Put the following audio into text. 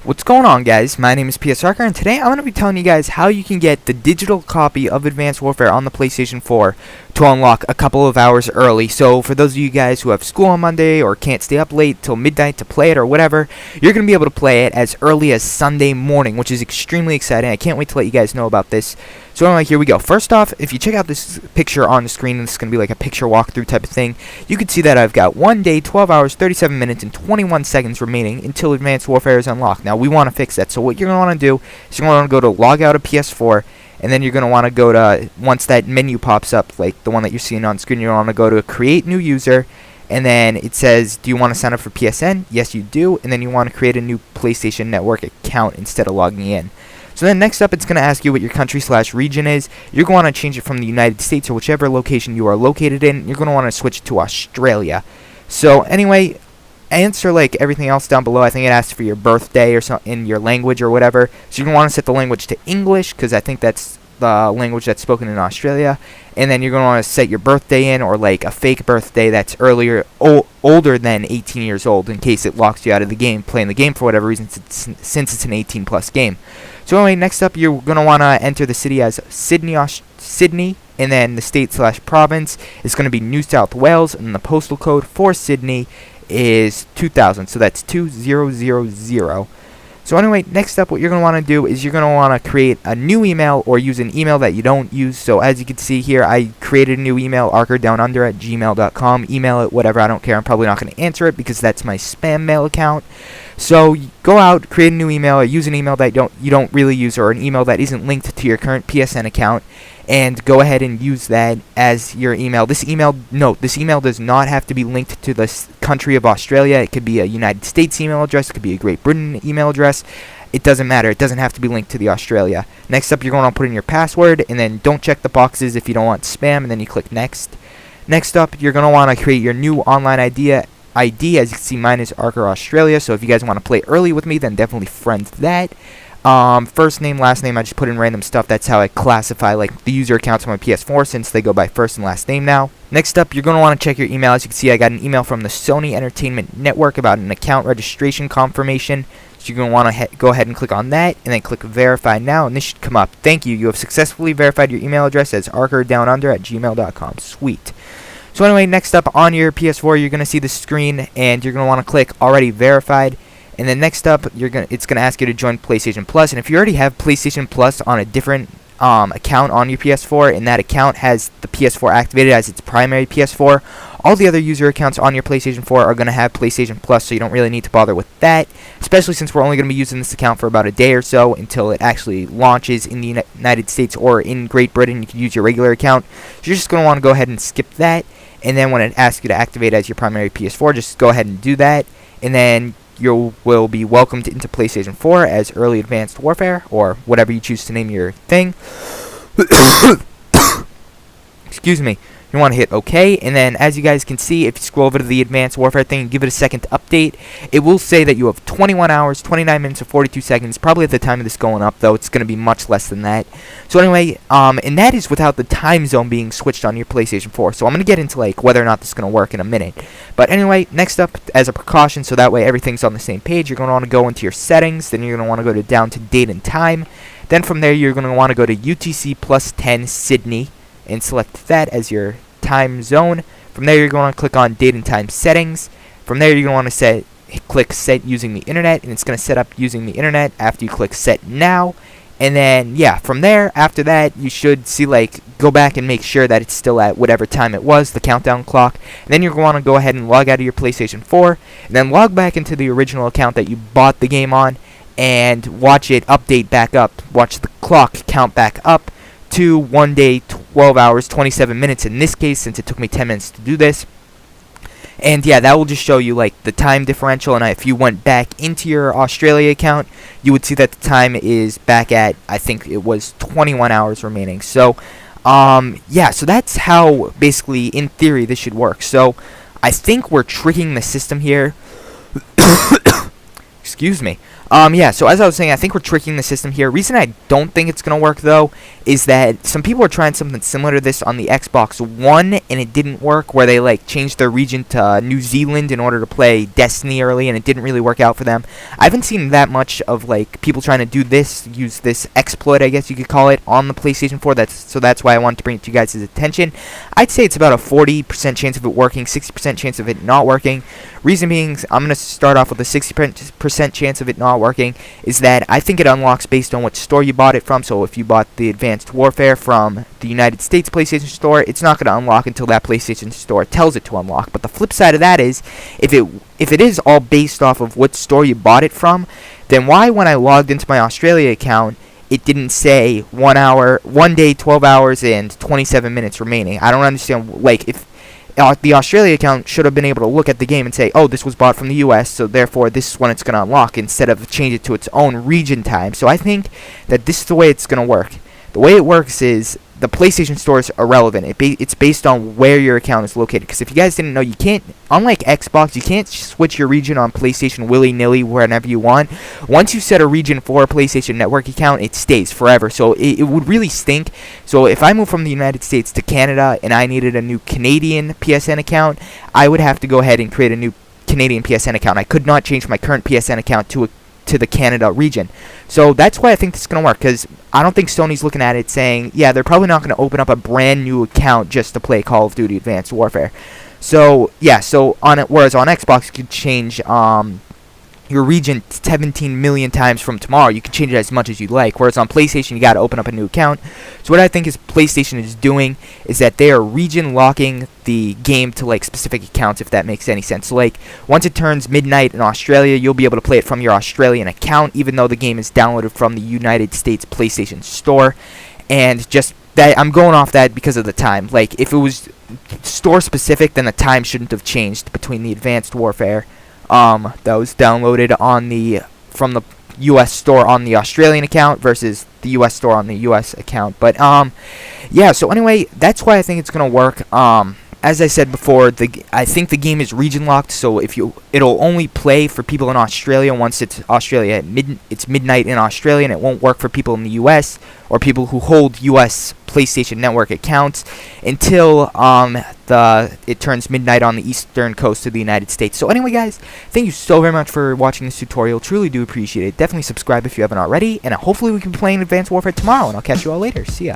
What's going on, guys? My name is PS4, and today I'm going to be telling you guys how you can get the digital copy of Advanced Warfare on the PlayStation 4 to unlock a couple of hours early. So for those of you guys who have school on Monday or can't stay up late till midnight to play it or whatever, you're going to be able to play it as early as Sunday morning, which is extremely exciting. I can't wait to let you guys know about this. So anyway, here we go. First off, if you check out this picture on the screen, this is going to be like a picture walkthrough type of thing, you can see that I've got 1 day, 12 hours, 37 minutes, and 21 seconds remaining until Advanced Warfare is unlocked. Now, we want to fix that. So what you're going to want to do is you're going to want to go to log out of PS4, and then you're going to want to go to, once that menu pops up, like the one that you're seeing on screen, you're going to want to go to create new user, and then it says, do you want to sign up for PSN? Yes, you do. And then you want to create a new PlayStation Network account instead of logging in. So then next up, it's going to ask you what your country/region is. You're going to want to change it from the United States or whichever location you are located in. You're going to want to switch it to Australia. So anyway, answer like everything else down below. I think it asks for your birthday or something in your language or whatever. So you're going to want to set the language to English because I think that's the language that's spoken in Australia. And then you're going to want to set your birthday in, or like a fake birthday that's older than 18 years old, in case it locks you out of the game, playing the game for whatever reason, since it's an 18 plus game. So anyway, next up, you're going to want to enter the city as Sydney, and then the state/province is going to be New South Wales, and the postal code for Sydney is 2000, so that's 2000. So anyway, next up, what you're going to want to do is you're going to want to create a new email or use an email that you don't use. So as you can see here, I created a new email, arcerdownunder@gmail.com. Email it, whatever, I don't care. I'm probably not going to answer it because that's my spam mail account. So go out, create a new email, or use an email that you don't really use, or an email that isn't linked to your current PSN account, and go ahead and use that as your email. This email does not have to be linked to the country of Australia. It could be a United States email address, it could be a Great Britain email address. It doesn't matter. It doesn't have to be linked to the Australia. Next up, you're going to put in your password, and then don't check the boxes if you don't want spam, and then you click next. Next up, you're going to want to create your new online ID. As you can see, mine is Archer Australia, so if you guys want to play early with me, then definitely friend that. First name, last name, I just put in random stuff. That's how I classify like the user accounts on my PS4, since they go by first and last name now. Next up, you're going to want to check your email. As you can see, I got an email from the Sony Entertainment Network about an account registration confirmation. So you're going to want to go ahead and click on that, and then click verify now, and this should come up. Thank you. You have successfully verified your email address as arcerdownunder@gmail.com. Sweet. So anyway, next up on your PS4, you're going to see the screen, and you're going to want to click already verified. And then next up, it's going to ask you to join PlayStation Plus. And if you already have PlayStation Plus on a different account on your PS4, and that account has the PS4 activated as its primary PS4, all the other user accounts on your PlayStation 4 are going to have PlayStation Plus, so you don't really need to bother with that, especially since we're only going to be using this account for about a day or so until it actually launches in the United States or in Great Britain. You can use your regular account. So you're just going to want to go ahead and skip that. And then when it asks you to activate as your primary PS4, just go ahead and do that. And then you will be welcomed into PlayStation 4 as Early Advanced Warfare, or whatever you choose to name your thing. Excuse me. You want to hit OK, and then as you guys can see, if you scroll over to the Advanced Warfare thing and give it a second to update, it will say that you have 21 hours, 29 minutes, and 42 seconds. Probably at the time of this going up, though, it's going to be much less than that. So anyway, and that is without the time zone being switched on your PlayStation 4. So I'm going to get into like whether or not this is going to work in a minute. But anyway, next up, as a precaution, so that way everything's on the same page, you're going to want to go into your settings. Then you're going to want to go down to date and time. Then from there, you're going to want to go to UTC plus 10 Sydney and select that as your time zone. From there, you're going to click on date and time settings. From there, you're going to want to click set using the internet, and it's going to set up using the internet after you click set now. And then yeah, from there, after that, you should see like go back and make sure that it's still at whatever time it was, the countdown clock. And then you're going to want to go ahead and log out of your PlayStation 4, and then log back into the original account that you bought the game on, and watch it update back up. Watch the clock count back up to 1 day, 12 hours, 27 minutes in this case, since it took me 10 minutes to do this. And yeah, that will just show you like the time differential, and if you went back into your Australia account, you would see that the time is back at, I think it was 21 hours remaining. So yeah, so that's how basically in theory this should work. So I think we're tricking the system here Excuse me. Yeah, so as I was saying, I think we're tricking the system here. Reason I don't think it's going to work, though, is that some people are trying something similar to this on the Xbox One, and it didn't work, where they, like, changed their region to New Zealand in order to play Destiny early, and it didn't really work out for them. I haven't seen that much of, like, people trying to do this, use this exploit, I guess you could call it, on the PlayStation 4, so that's why I wanted to bring it to you guys' attention. I'd say it's about a 40% chance of it working, 60% chance of it not working. Reason being, I'm going to start off with a 60% chance of it not working, is that I think it unlocks based on what store you bought it from. So if you bought the Advanced Warfare from the United States PlayStation Store, it's not going to unlock until that PlayStation Store tells it to unlock. But the flip side of that is, if it is all based off of what store you bought it from, then why, when I logged into my Australia account, it didn't say 1 day, 12 hours, and 27 minutes remaining? I don't understand. Like, if the Australia account should have been able to look at the game and say, oh, this was bought from the US, so therefore this is when it's going to unlock, instead of change it to its own region time. So I think that this is the way it's going to work. The way it works is the PlayStation Store is irrelevant. It's based on where your account is located. Because if you guys didn't know, you can't, unlike Xbox, you can't switch your region on PlayStation willy-nilly whenever you want. Once you set a region for a PlayStation Network account, it stays forever. So it would really stink. So if I moved from the United States to Canada and I needed a new Canadian PSN account, I would have to go ahead and create a new Canadian PSN account. I could not change my current PSN account to the Canada region. So that's why I think this is going to work, because I don't think Sony's looking at it saying, yeah, they're probably not going to open up a brand new account just to play Call of Duty Advanced Warfare. So yeah, so whereas on Xbox you could change your region 17 million times from tomorrow. You can change it as much as you'd like, whereas on PlayStation you got to open up a new account. So what I think is PlayStation is doing is that they are region locking the game to, like, specific accounts, if that makes any sense. So, like, once it turns midnight in Australia, you'll be able to play it from your Australian account, even though the game is downloaded from the United States PlayStation Store. And just that, I'm going off that because of the time. Like, if it was store specific, then the time shouldn't have changed between the Advanced Warfare that was downloaded from the US store on the Australian account versus the US store on the US account. But yeah, so anyway, that's why I think it's gonna work. As I said before, I think the game is region locked, so it'll only play for people in Australia once it's Australia it's midnight in Australia, and it won't work for people in the US or people who hold US PlayStation Network accounts until it turns midnight on the eastern coast of the United States. So anyway, guys, thank you so very much for watching this tutorial. Truly do appreciate it. Definitely subscribe if you haven't already, and hopefully we can be playing Advanced Warfare tomorrow, and I'll catch you all later. See ya.